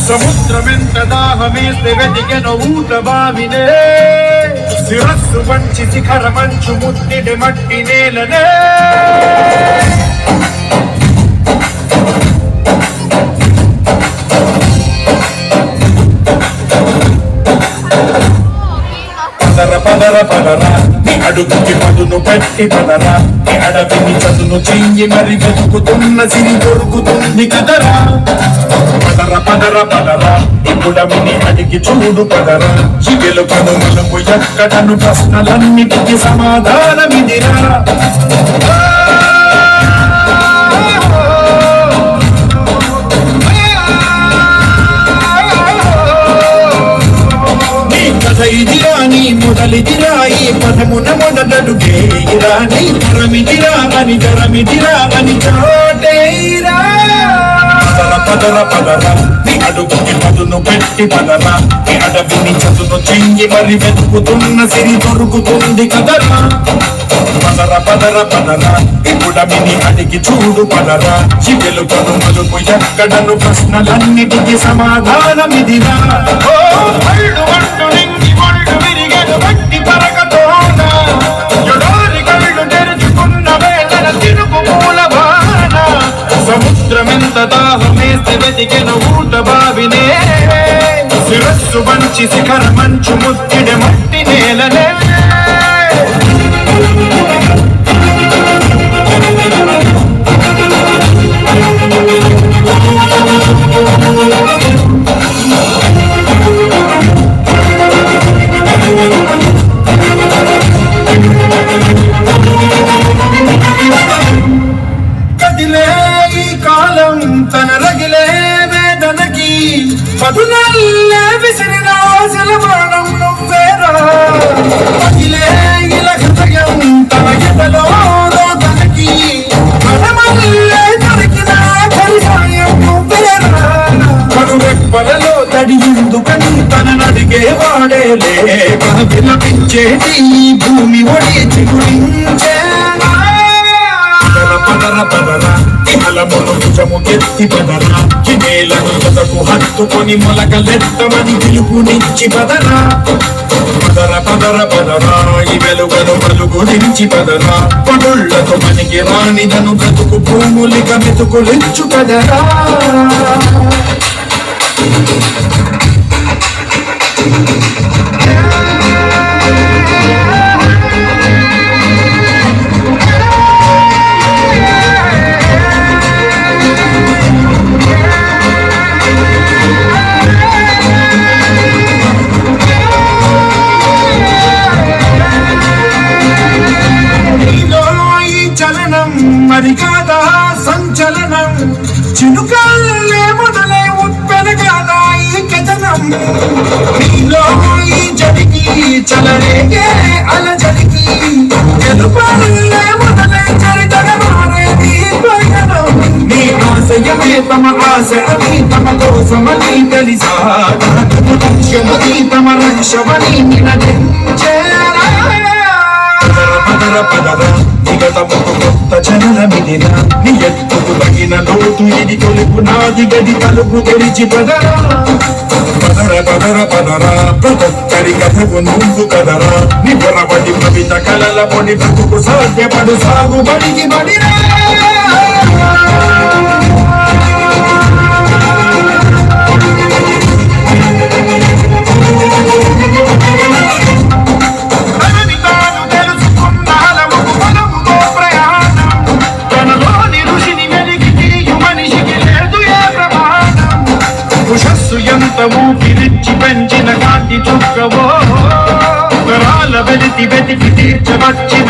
సముద్రమెంత దాహమేస్తే వెతికెను ఊట బావినే శిరస్సు వంచి శిఖర మంచు ముట్టిడి మట్టి నేలనే పదర పదరా నీ అడుగుకి పదును పెట్టి పదరా నీ అడవిని చదును చెయ్యి మరి వెతుకుతున్న సిరి దొరుకుతుంది కదరా పదర పదర పదరా ఇప్పుడమిని అడిగి చూడు పదరా చిగెలు కనుమలుపు ఎక్కడను ప్రశ్నలన్నిటికీ సమాధానమిదిరా ఇదిరా నీ మొదలిదిరా ఈ పదమున మొదలడుగేరా నీ పరమిదిరా అని తరమిదిరా అని చాటేరా పదర పదర పదరా నీ అడుగుకి పదును పెట్టి పదరా నీ అడవిని చదును చెయ్యి మరి వెతుకుతున్న సిరి దొరుకుతుంది కదరా పదర పదర పదరా ఇప్పుడమిని అడిగి చూడు పదరా చివెలు కనుమలుపు ఎక్కడను ప్రశ్నలన్నిటికీ సమాధానమిదిరా సముద్రమెంత దాహమేస్తే వెతికెను ఊట బావినే శిరస్సు వంచి శిఖర మంచు ముట్టిడి మట్టి నేలనే తన రగిలే వేదనకి పదునల్లే విసిరిన ఆశలమానం నువ్వేరా పగిలే ఇలా హృదయం తన ఎదలో రోదనకి మనమల్లే దొరికిన పరిసాయం నువ్వేరా కనురెప్పలలో తడి ఎందుకని తననడిగే వాడేలే విలపించేటి భూమి ఒడి చిగురించే పదర పదరా అలమును భుజముకెత్తి పదరా కినేలను ఎదకు హత్తుకొని మొలకలెత్తమని పిలుపునిచ్చి పదరా పదర పదర పదరా ఈ వెలుగను వెలుగురించి పదరా పడుళ్లతో మనకి రానిదను బ్రతుకు భూములిక మెతుకులిచ్చు కదరా మరి కాదా సంచలనం చినుకల్లే మొదలై ఉప్పెన కాదా ఈ కథనం నీలో ఈ జడికి చలరేగే అలజడికి గెలుపల్లే మొదలై చరితగ మారేది పయనం నీ ఆశయమే తమ ఆశ అని తమ కోసమని తెలిసా లక్ష్యమని తమ లక్ష్యమని నినదించేరా పదర పదర దిగతముకు కొత్త జననమిదిరా నీ ఎత్తుకు తగిన లోతు ఇది కొలుపు నాది గది తలుపు తెరిచి పదరా పదర పదర పదరా ప్రతొక్కరి కథకు నువ్వు కదరా నీ పొరబడి కవిత కలల పొడి బ్రతుకు సాధ్యపడు సాగుబడికి బడిరా ఎంత ఊపిరిచ్చి పెంచిన కాటి చుక్కవో తరాల వెలితి వెతికి తీర్చవచ్చిన